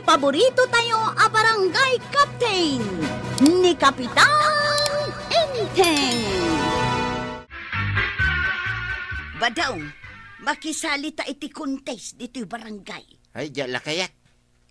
paborito tayo a barangay captain ni Kapitan Enteng. Badaw, makisalita iti contest dito'y barangay. Ay, dyan kayat.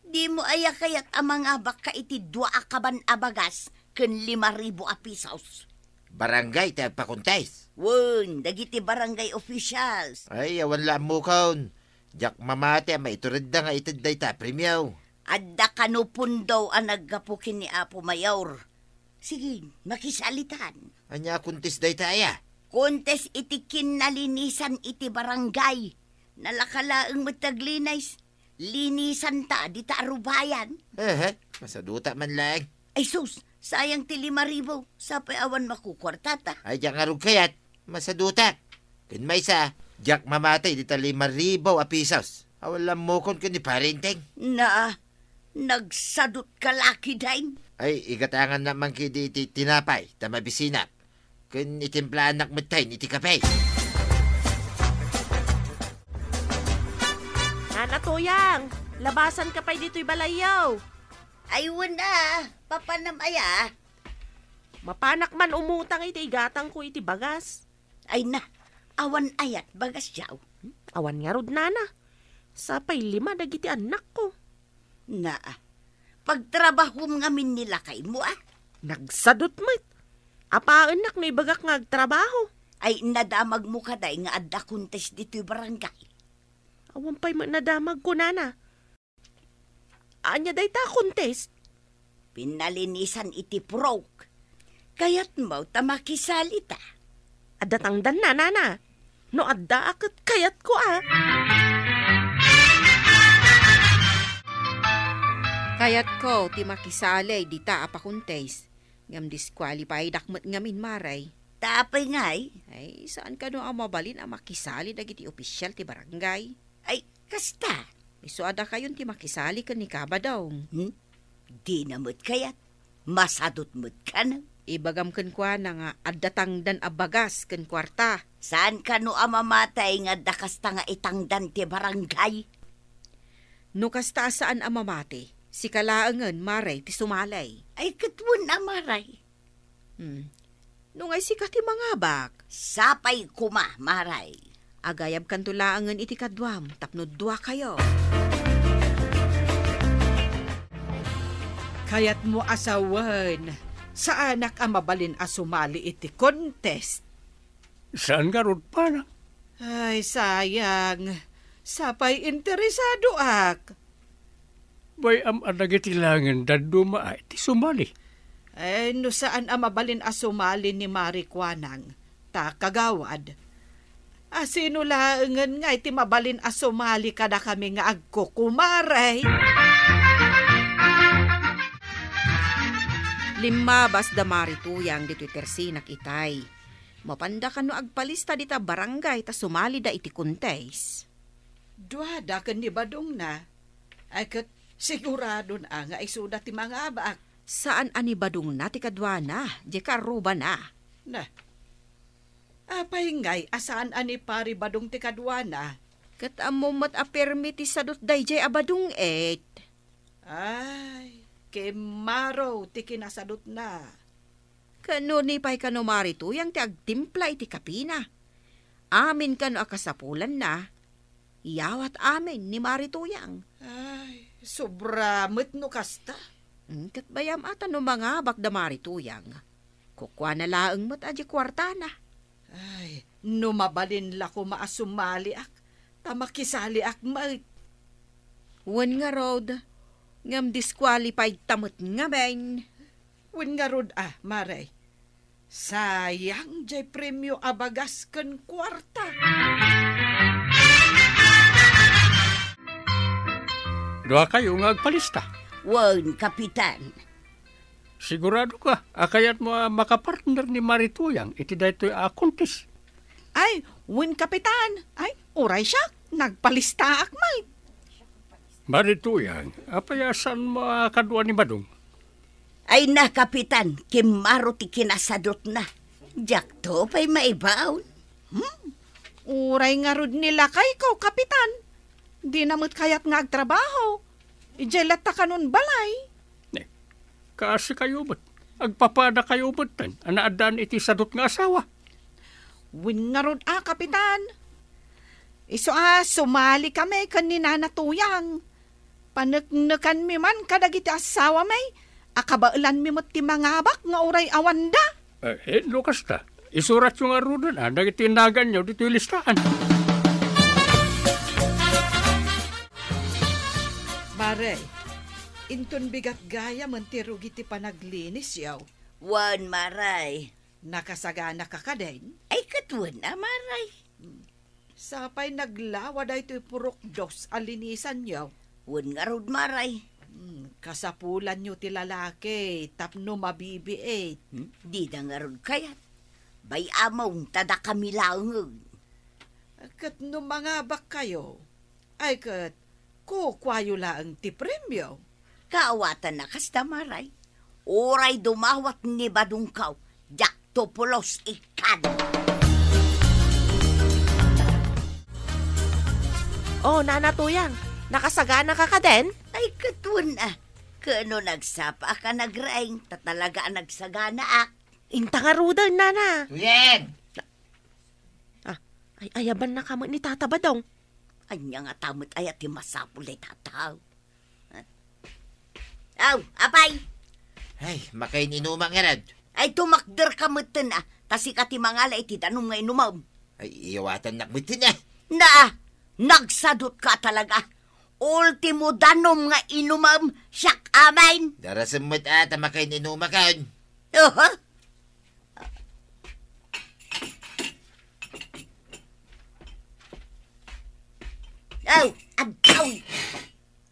Di mo kayat ang mga baka iti 2 akaban abagas ken 5,000 a pesos. Barangay tayo pakuntais. Wun, dagiti barangay officials. Ay, awan lang mo kaon. Jak mamate, maiturid na nga itid day ta, premiaw. Adda kanupon daw ang naggapukin ni Apo Mayor. Sige, makisalitan. Anya kuntis day taya. Kontes iti kinalinisan iti barangay. Nalakalaang mataglinais. Linisan ta di ta arubayan. Masaduta man lang. Ay sus, sayang ti 5,000. Sapay awan makukwartata. Ay, jak nga kayat. Masaduta. Kun may sa, jak mamatay di ta 5,000 a pesos. Awan lang mo kon ni parenteng. Nagsadot ka laki dain. Ay, igatangan naman kidi iti tinapay, tamabisinap. Kun itimplaan nakmatay iti kapay. Nana Tuyang, labasan ka pa dito'y balayaw. Ay wala, papanamaya. Mapanak man umutang iti igatang ko iti bagas. Ay na, awan ayat bagas yaw. Awan nga rod, Nana. Sapay 5 dagiti anak ko. Na, pagtrabaho ngamin nila kay mo Nagsadot mo't. Apaan nak no ibagak nga agtrabaho. Ay nadamag mo kaday nga adda kontes dito'y barangay. Awan pa'y nadamag ko, Nana. Anya day ta contest? Pinalinisan iti prok. Kaya't mo tamakisalita. Adda tangdan na, Nana. No adda akit kayat ko Kayat ko, ti makisalay, di ta apakuntes. Ngam disqualified akmat ngamin maray. Tapay ngay. Ay, saan ka no ang mabalin ang makisali dagiti opisyal ti barangay? Ay, kasta. Iso ada kayon ti makisali ka ni Kaba daw. Di na mo't kayat. Masadot mo't ka na. Ibagam ken kwa na nga addatangdan abagas ken kwarta. Saan ka no amamatay nga dakasta nga itangdan ti barangay? No kasta saan amamati? Si kalaangan maray ti sumalay. Ay katwon na maray. No ngay si kati mga bak. Sapay kuma maray. Agayab kantulaangan iti kadwam tapno 2 kayo. Kayat mo asawan. Sa anak ang mabalin asumali iti contest. Saan ka rod pa na? Ay, sayang. Sapay interesado ak. Bay adagitilangan daddo maay ti sumali. Ay, no saan ang mabalin asumali ni Marie Kwanang? Ta kagawad. Sino laangan nga iti mabalin asumali kada kami nga agkukumaray. 5 bas da marituyang dito'y tersinak itay. Mapanda ka no agpalista dita barangay ta sumali da iti kuntes. Duada ka ni badong na. Ay kat sigurado na nga isuda ti mga abak. Saan ani badong na ti kadwana? Di ka ruba na. Na. Apay ngay asaan ani pari badong ti kadwana? Kat amumat a permiti sadot dayjay abadong et. Ay, kemaro ti kinasadot na. Kano ni pay kano marituyang ti agtimpla iti kapina. Amin kano akasapulan na. Iyawat amin ni marituyang. Ay, sobra metno kasta. Kat bayam ata no mga bakda marituyang. Kukwa na laeng mat adya kwarta na. Ay, no mabalin la ko maasumali ak. Tamakisali ak mait. Wan nga rod. Ngam disqualified tamot nga ben. Wan nga rod maray. Sayang jay premyo abagas ken kwarta. Doa kayo nga agpalista. Wan, kapitan. Sigurado ka, akayat mo makapartner ni Marituyang, iti daytoy akuntis. Ay, wan kapitan. Ay, uray siya. Nagpalista akmay. Marituyang, apayasan mo kadwa ni Badong? Ay na, kapitan, kimaro ti kinasadot na. Diyak to pa'y maibaw. Uray nga rod nila kay ko, kapitan. Di namot kayat nga agtrabaho. Ijay lata kanon balay. Kasi kayo ba't? Agpapada kayo ba't tan? Anaadaan iti sadot nga asawa. Win nga rod kapitan. Iso sumali kami kan ni Nana Tuyang. Panagnakan mi man kadagiti asawa may. Akabailan mi mo't ti mangabak nga uray awanda. Lukas ta. Isurat yung arudan nagitinagan nyo dito yung listahan. Maray, inton bigat gaya mantiro giti panaglinis yaw. Wan, maray. Nakasagana ka ka din. Ay, katuan na, maray. Sapay naglawa da ito'y purok dos alinisan yaw. Wan nga rod, maray. Kasapulan nyo ti lalaki, tapno mabibiit. Di na nga rod kayat. Bay among tada kami langag. Kat no mga bak kayo, ay kat kukwayo laang ti premyo. Kaawatan na kasta, maray. Oray dumawat ni Badungkaw. Jak topolos ikan. Oh, Nana Tuyang, nakasagana ka ka din? Ay, katuan na. Kano nagsapa ka nagraing, tatalaga nagsagana ak. Inta nga rudal, Nana. Tuyang! Ay, ayaban na kamo ni Tata Badong. Anya nga tamot ay ati masapul ay tataw. Aw, apay! Ay, makain inumang nga rad. Ay, tumakder ka mutin tasi ka ti mangala iti tanong nga inumam. Ay, iyawatan nakmutin na. Nagsadot ka talaga. Ultimo danom nga inumam, siyak amain. Darasamot ata makain inumakan. Aw, agkaw!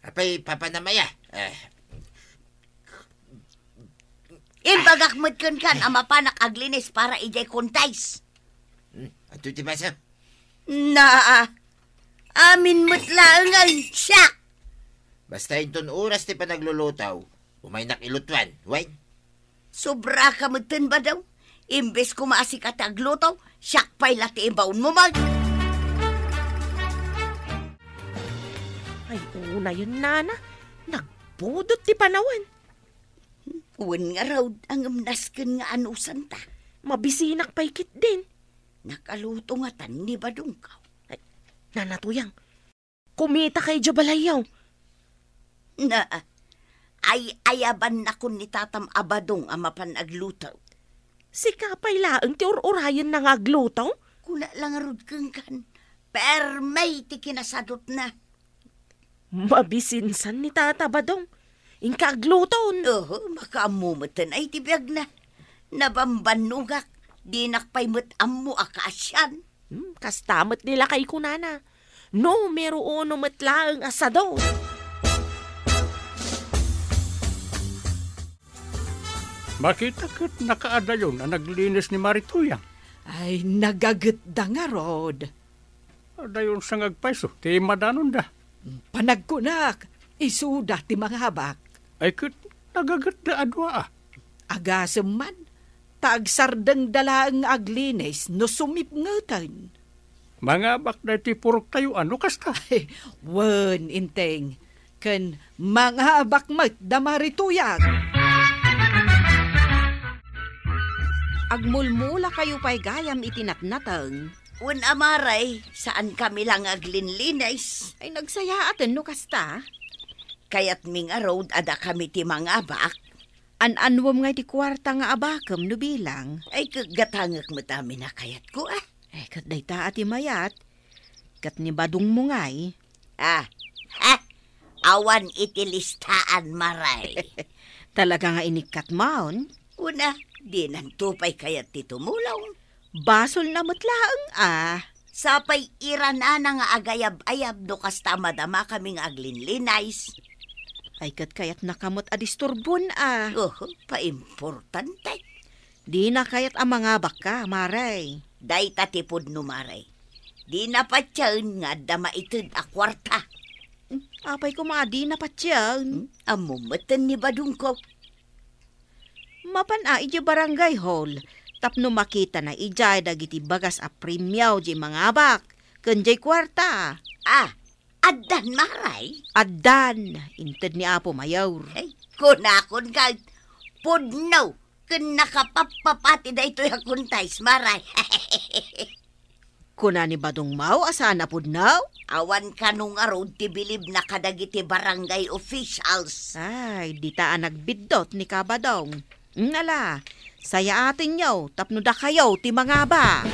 Apay, papanamaya. Imbagak mutkan kan, amapanak aglinis para ijay kontais. Ato ti basa? Amin mutlaangan, siyak! Basta inton oras ti panaglulutaw, umay nakilutwan, wait. Sobra ka mutin ba daw? Imbes kumaasi ka taglutaw, siyak pa'y lati ibaon mo mag. Ay, una yun, Nana. Nagbudot ti panawan. Uwan nga raw ang amnasken nga anusan ta. Mabisinak paikit din. Nakaluto nga tan ni Badungkaw. Ay, Nana Tuyang, kumita kay Jabalayaw. Ay ayaban na kun ni Tatam Abadong amapan aglutaw. Si kapay laang ti urayan na nga aglutaw? Kuna lang rod kang kan. Per may ti kinasadot na. Mabisinsan ni Tata Badong. Inka agluton. Makaamumutan ay tibiyag na. Nabambanugak. Di nakpaymut ammo akasyan. Kastamot nila kay kunana. No, meron matlaang asado. Makita kat nakaada yun ang naglinis ni Marituyang. Ay, nagagitda nga rod. Ada yun sa ngagpaiso, ti madanon da. Panagkunak, isuda ti mga habak. Ay kat nagagat da adwa Agasem man, taagsardeng dalaang aglinis no sumipngutan. Mga bak na ti purok tayo, ano kasta? Ay, wen inteng, ken mga habak mat da Marituyang. Agmulmula kayo pa'y gayam itinatnatang. Un amaray, saan kami lang aglinlinis? Ay nagsaya atin no kasta. Kaya't ming road ada kami ti mga abak. An-anwam nga ti kwarta nga abakam no bilang. Ay kagatangak mo tami na kayat ko Eh kat day ta ati mayat. Kat ni Badong mo ngay. Awan itilistaan maray. Talaga nga inikat maon. Una, di nantupay kayat ti tumulaw. Basol na matlaang Sapay irana na nga agayab-ayab do kasta madama kaming aglinlinais. Ay kat kayat nakamot adisturbon Pa-importante. Di na kayat ang mga baka, maray. Day tatipod no maray. Di na patyan nga dama itid a kwarta. Apay ko mga di na patyan. Amumatan ni Badungkaw. Mapan iji barangay hall. Tapno makita na ijay dagiti bagas a premyaw di mga abak. Kanjay kwarta. Addan maray. Addan, inted ni Apo Mayor. Ay, kunakon ka. Pudno. Kun nakapapapati da ito yung kuntays maray. Kuna ni Badong Mau, asaan na pudnaw? Awan ka nung araw ti bilib na kadagiti barangay officials. Ay, di taan nagbidot ni Kabadong. Nala, saya atin yaw, tapno da kayo, ti mga ba?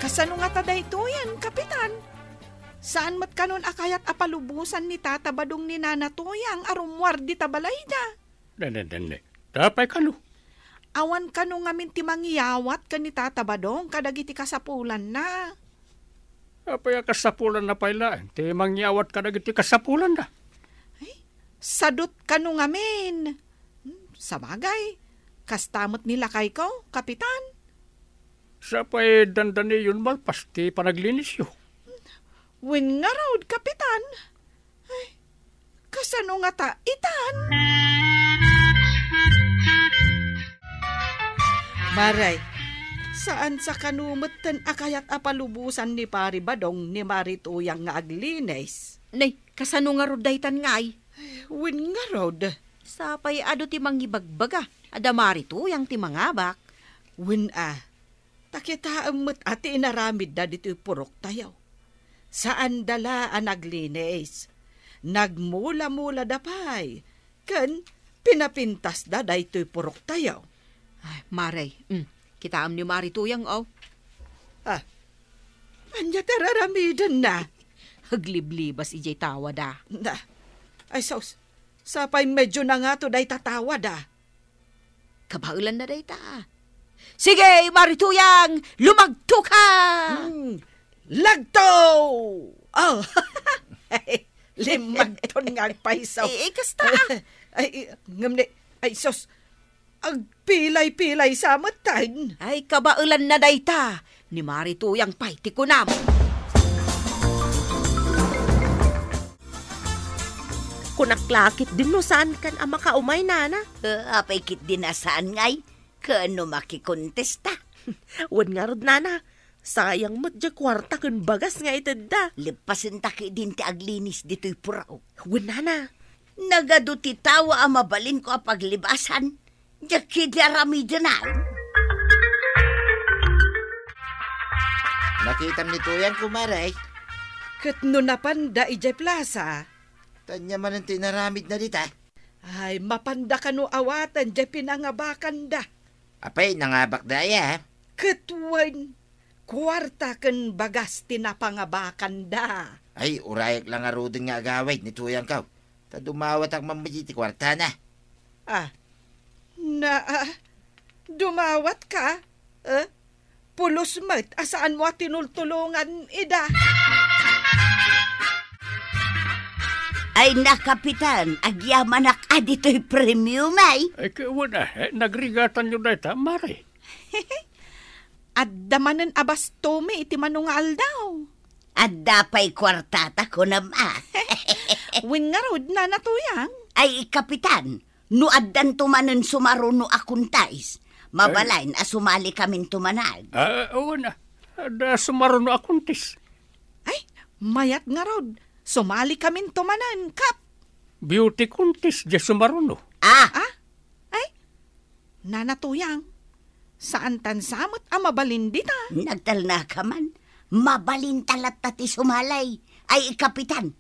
Kasano nga tada ito yan, Kapitan? Saan mat kanon akayat apalubusan ni Tata Badong ni Nana Toyang arumwar di tabalayda? Dene. Tapay ka no. Awan kano ngamin ti mangyawat ka ni Tata Badong kadagiti kasapulan na. Apay kasapulan na pailaan. Ti mangyawat ka dagiti kasapulan na. Sadot kano ngamin. Sabagay, kastamot nila kay ko, Kapitan. Sapay dandani yun malpas ti panaglinis yo. Win nga raw, Kapitan. Ay, kasano nga ta, itan? Maray, saan sa kanumutan akayat apalubusan ni Pari Badong ni Marituyang nga aglines? Nay, kasano nga rodaytan ngay? Win nga raw. Sapay ado ti mangibagbaga, adamari to yang ti mangabak. Win takita amot ati inaramid na dito purok tayo. Saan dala ang naglines? Nagmula-mula dapay. Kan pinapintas da daytoy purok tayo. Ay, Maray, kita am ni Marituyang, oh. Anya tararamidan na. Hagliblibas ijay tawa da. Na, ay sos, sapay medyo na nga to day tatawa da. Kabaulan na day ta. Sige, Marituyang, lumagto ka! Lagto! Oh, limagton nga paisaw. Kasta. Ay, ngamne, ay sos, ang pilay-pilay sa matan. Ay, kabaulan na day ta. Ni Marituyang pay, tikunam. Kunaklakit din no saan kan ang makaumay, Nana. Apay kit din na saan ngay. Kano makikontesta. Wan nga rod, Nana. Sayang mo't di kwarta kun bagas nga itad da. Lipasin taki din ti aglinis dito'y puraw. Wan, Nana. Nagado ti tawa ang mabalin ko ang paglibasan. Diyak kidarami dyanan. Nakitam ni Tuyang kumaray. Katno na panda ijay plaza. Tanya man ang tinaramid na dita. Ay, mapanda ka no awatan jay pinangabakan da. Apay, nangabak daya. Katwan, kwarta kan bagas tinapangabakan da. Ay, urayak lang arudin nga agaway ni Tuyang kaw. Dumawat ang mamajiti kwarta na. Dumawat ka? Pulos mat, asaan mo tinultulungan, ida? Ay nakapitan, agyaman dito'y premium ay. Ay kawan nagrigatan nyo na ita, Maray. At damanan abas tome iti manungal daw. At dapay kwartata ko nama. Win nga rod na natuyang. Ay kapitan, no addan tumanen sumaruno akuntais. Mabalain sumali kamin tumanag. Oo na. Da sumaruno akuntis. Ay, mayat nga rod. Sumali kamin tumanan, Kap. Beauty contest, di sumaruno. Ay, nanatuyang. Saan tan samot mabalin dita? Nagtalna ka man. Mabalin talat ti sumalay. Ay kapitan,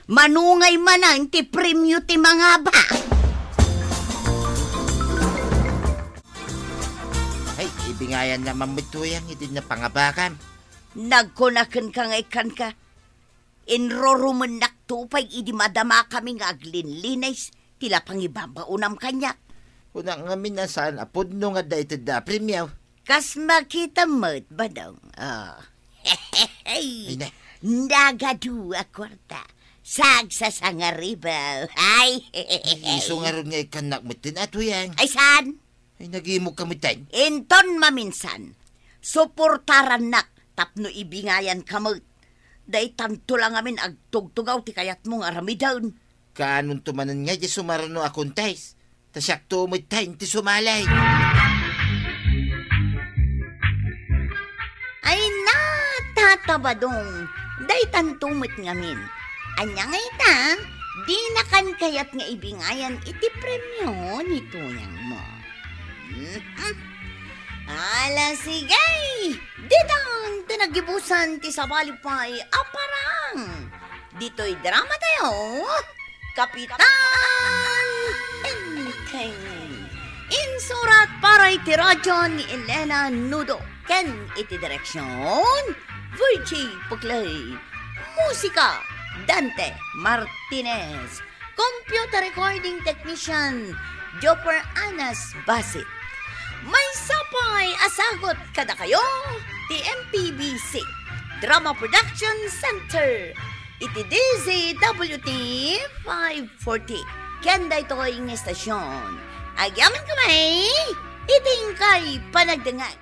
manungay manang ti premyo ti mga ba. Ay, ibingayan naman mo Tuyang, iti na pangabakan. Nagkunakan ka ngay kan ka. Enroruman naktupay idi madama kami nga aglinlinays. Tila pangibabaunam kanya. Unang ngamin na saan apod no nga da iti da premiaw. Kas makita mo't badong. Ay na. Nagadu akwarta. Sagsasangaribaw. Ay. Iso nga ron nga ikanak mo tin Tuyang. Ay saan? Ay nagimog kamitan. Inton maminsan. Suportaran nak. Tapno ibingayan kamot. Day tanto lang amin agtugtugaw ti kayat mong aramidaon. Kaanon tumanan nga di sumarano akong tais. Tasyak tumod tayo ti sumalay. Ay Tabadong, daytan tumot ngamin. Anya nga ita, di nakan kayat nga ibingayan iti premyo ni tuyang mo. Ala sigay, ditang tinagibusan ti sabalipay aparang. Dito'y drama tayo, Kapitan Enteng. Insurat para iti radyo ni Elena Nudo. Ken iti direksyon, Virgie Puglay. Musika, Dante Martinez. Computer recording technician, Jopper Anas Basit. May sapay asagot kada kayo, ti MPBC Drama Production Center. Iti DZWT 540. Kenda ito yung estasyon. Agyaman kamay, iting kay panagdangan.